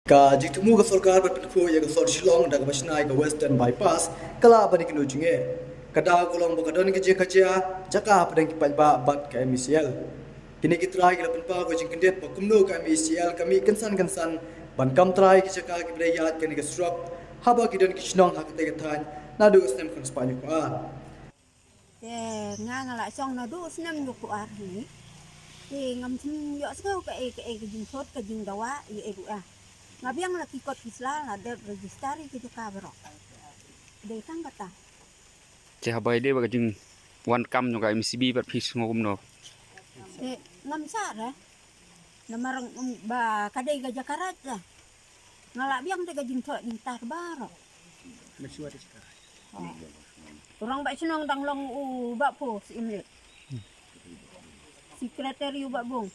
Ka jiktumu ka sarkar berpenku ya ka sor Shillong da ka basnai ka Western Bypass kala bani kinu jinge kada kolong bokadon ki je kacia jaka padang ki palba bat ka MCL kini ki trai ki lapan pa ko jing kendet pa kumno ka MCL kami kensan ban kam trai ki jaka ki brayat kini ka struck haba ki don ki shnong hak te ka than na du stem kon spanyo ko nga ngala song na du snam yu ku ar ni ngam thim yo sko ka jing sot ka jing dawa e ngabiang laki kot kisla la de registari ki ka bro de tang kata Cah bayi dia bagai jeng wan kam juga MCB berpis ngom no. ngam sa re namar ba kadai ga jakarat la ngala biang de ga jing thot jing tar baro Masih ada sekarang. orang ba senong dang long u ba po si imle sekretari u ba bung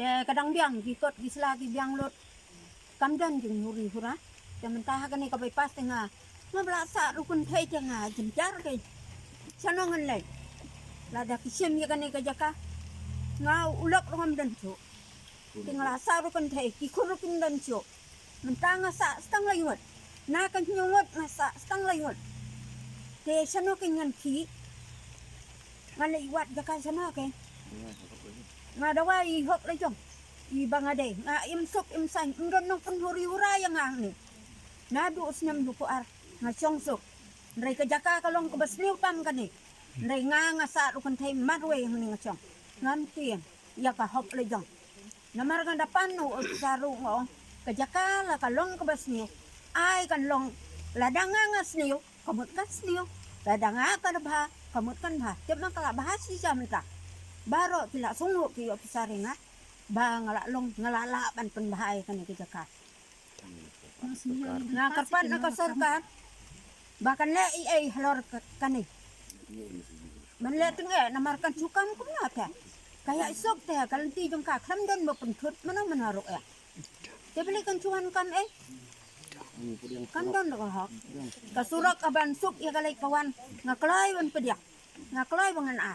te kadang biang ki kot kisla ki biang lot kamdan jeng nuri hura mentah kani ka bypass tengah ngablasa rukun thai tengah jenjar ke sanongan lai lada kisim ya kani ka jaka ngau ulak rongam dan cu tinggal asa rukun thai ki kurukun dan cu mentah ngasa stang layut na kan nyungut ngasa stang layut te sano kingan ki ngale iwat jaka sano ke ngadawa i hok lai jong i bangade nga imsok imsan ndon no penhuri ura yang ang ni nadu usnam duko ar nga chongsok ndai ka jaka kalong ko basniw pam kani ndai nga sa rukun thai marwe hni nga chong ngam tien ya ka hop le jong namar ga dapan no saru ngo ka jaka la kalong ko basniw ai kan long ladanga nga sniw kamut ka sniw ladanga ka ba kamut kan ba tema kala bahasi jamta baro tila sunu ki opisari nga ba ngalala ban penbahay kani ki jaka na karpan na kasorkan bahkan le ai halor kani man le teng namarkan cukam ko na ta kaya isok te kalanti jong ka kham don mo penkhut mana manaro te beli kan cuan kan kan don ko hok kasurak aban sup ya kalai kawan ngaklai wan pediak ngaklai bangan a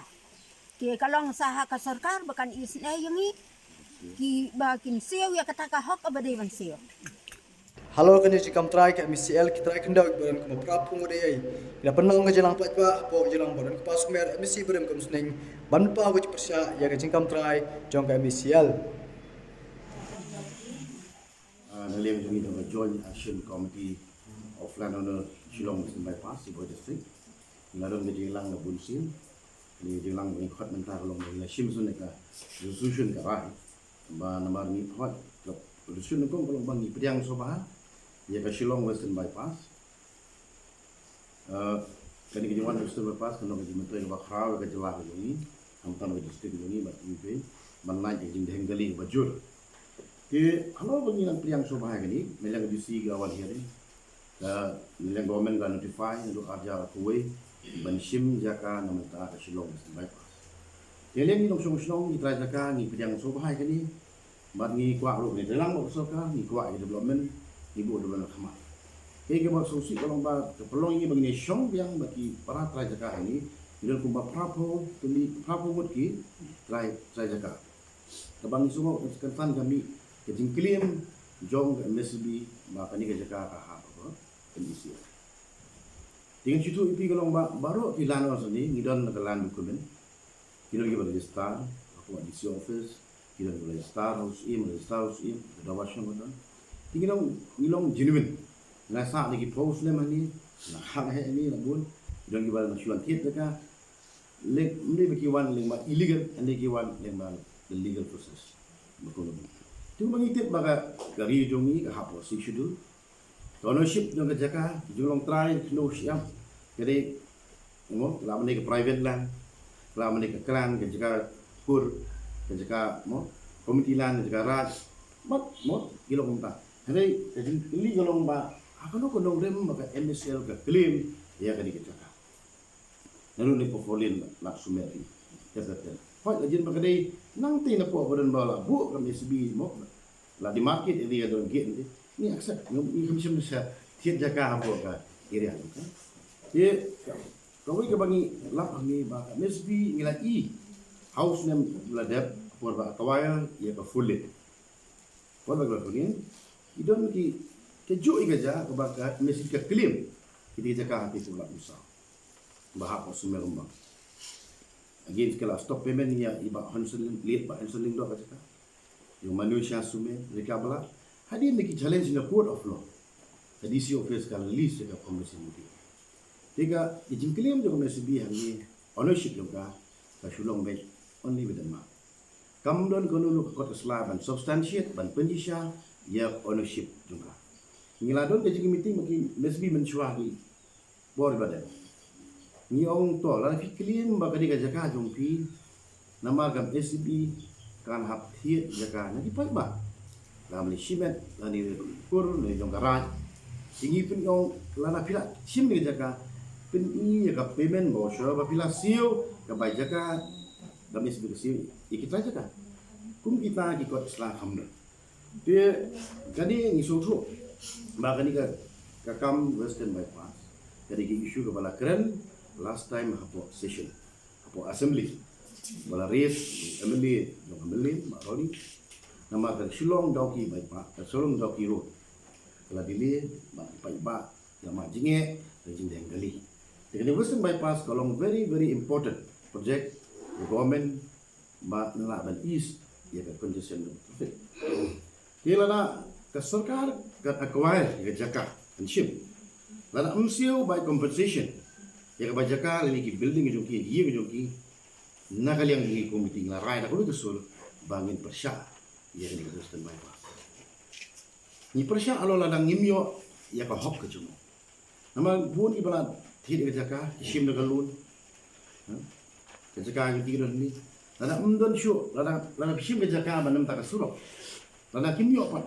ki kalong saha kasorkar bahkan isne yangi ki bakin siu ya kata ka hok abade ban siu halo kani jikam trai ka MCL ki trai kenda baran ko prapung de ai ila penong ka jelang patba po jelang baran ko pas mer MC berem kam sneng ban pa ko persya ya ka jingkam trai jong ka MCL Nalem jumi dengan Joint Action Committee of Landowner Shillong Western Bypass Ipoh District. Ngarung ke jelang na bunsin, ni jelang ni khot mentah long ni shimsun ka resolution ka rai. Ba nambar ni khot ka resolution ko kalau bangi pediang soba ya ka Shillong Western Bypass. Kani ke Joint Western Bypass kan ke mentoi ba khaw ka jelah ni, am tan ke district ni ba UP manai ke jing denggali bajur. Ke kalau bagi yang priang soba ini, melang DC gawan hari, melang government ga notify untuk kerja kuwe, banshim jaka namenta ke Shillong Western Bypass. Kalian ni nong song ni try jaka ni priang soba ini, mat ni kuat lu ni dalam bok soka ni kuat development ni bu development khamat. Ke bok solusi kalau ba pelong ini bagi song yang bagi para try jaka ini, bila kumba prapo tuli prapo mut ki try jaka. Kabang sungo kan kami kejing klaim jong MSB ba kani ke jaka ka ha apa kondisi dengan situ ipi kalau baru pilan sini ngidon nagalan dokumen kilo gi register aku di office kilo register house im da washo ngodan tingilong ngilong genuine na sa lagi post le mani na ha he ni labun kilo gi bal nasuan tiet ka le mli biki wan le ma illegal and le gi wan le ma the legal process betul. Tu mengitip baga gari jongi ke hapo si schedule ownership jong jaka jolong try no siap jadi mo la mane ke private land la mane ke klan ke jaka pur ke jaka mo committee land jaka raj mo gilong ta jadi ini gilong ba akono ko nong rem baga MSL ke claim ya ke jaka lalu ni portfolio la sumeri kata Hoi lajin pakai nang tina po badan bala bu kami SB mo la di market ini ada gate ni aksa ni kami semua tiap jaga apa ka area ni kan ye kau ke bangi lap ni ba SB ngila house nem la dep por ba kawaya ye ka full it por ba ni idon ki kejuk ikaja kebaga mesti ke klaim kita jaka hati pula usaha bahak semel umbang again kalau stop payment ya iba hanseling lihat ba hanseling do kaja yung manusia sume mereka bala hadir ni challenge in the court of law the DC office kan release ka komisi muti tiga ijin klaim jo komisi bi hani ownership juga ka shulong be only with the mark kam don kono lu ka kota ban substantiate ban penjisha ya ownership juga ngiladon ke jing meeting maki mesbi mencuah di bor badan ni ong to la fi klaim ba ka diga jaka jongpi nama gam SCB kan hap thiet jaka na di pai ba lam ni simet ani kur ni jong garaj singi pun ong lana pila sim ni jaka pin i ka payment bo sure ba pila sio ka ba jaka gam SCB sio ikita jaka kum kita ki kot sla hamna dia kani ni so tro ba kani ka kam western bypass jadi ki issue ka bala keren last time hapo session hapo assembly bala race assembly yung assembly maroni nama ka Shillong Doki bypass ka Shillong Doki road kala dili ba ba nama jinge rejing dengali jadi western bypass kalong very very important project the government ba nala ban east ya ka congestion traffic kila na ka sarkar ka acquire ka jaka and ship lana umsiu by compensation ya ka jaka lagi ki building jo ki ye jo ki na kaliang ni komite la rai na ko to sul bangin persya ya ni ka western bypass ni persya alo la nang ngimyo ya ka hok ka jumo nama bun ibala thi ka jaka shim na galun ka jaka ki ron ni lana umdon shu lana shim ka jaka banam ta ka surok lana kimyo pa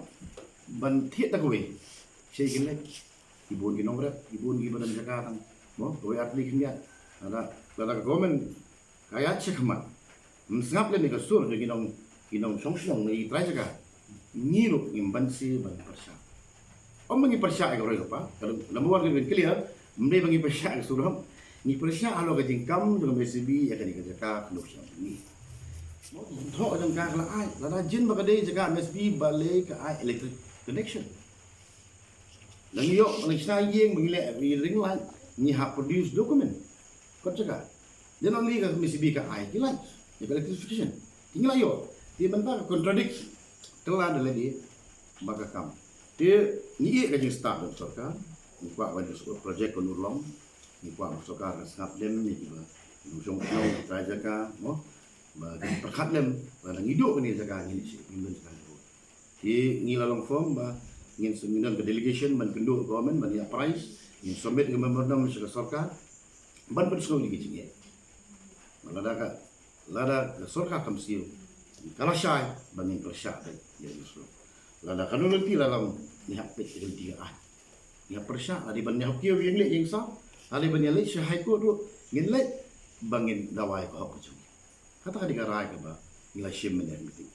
ban thi ta ko we sei kin le ibun ki nombre ibun ki badan jaka tang mo ko atli kin ya lana government kaya cekmat msngap le ni ka sur de kinong song ni trai jaka ni ru imban si ban persya mangi persya ka ro pa kalau lambuan ke clear mbe bangi persya ka suram ni persya alo ka jingkam dengan BCB ya ka ni ka jaka kno sya ni tho jang ka la ai la jin ba ka de jaka MSB bale ka ai electric connection lang yo ang sna yeng mangile ring line ni ha produce document ko jaka dia nak lihat MSB ka ai kilan ya ka electrification tinggal yo dia benda contradict telah ada lagi baka kam dia ni ka jing start dan sarkar ni kwa wan project kon urlong ni kwa sarkar snap dem ni ba jong jong jaka mo ba perkhat lem ba ngido ni jaka ni si imbun jaka di ni lalong form ba ngin seminar ke delegation ban kendo government ban ya price ni submit ke memorandum sa sarkar ban bersong ni gijing lada sarkar kam siu kalau syai bangin persya ya Yusuf lada kanun nanti lalang ni hak pet dengan 3 ah ni persya ada ban ni hak kieu yang le yang sa ada ban le syai ko tu ngin le bangin dawai ko hak kata ka digarai ka ba nila shim men meeting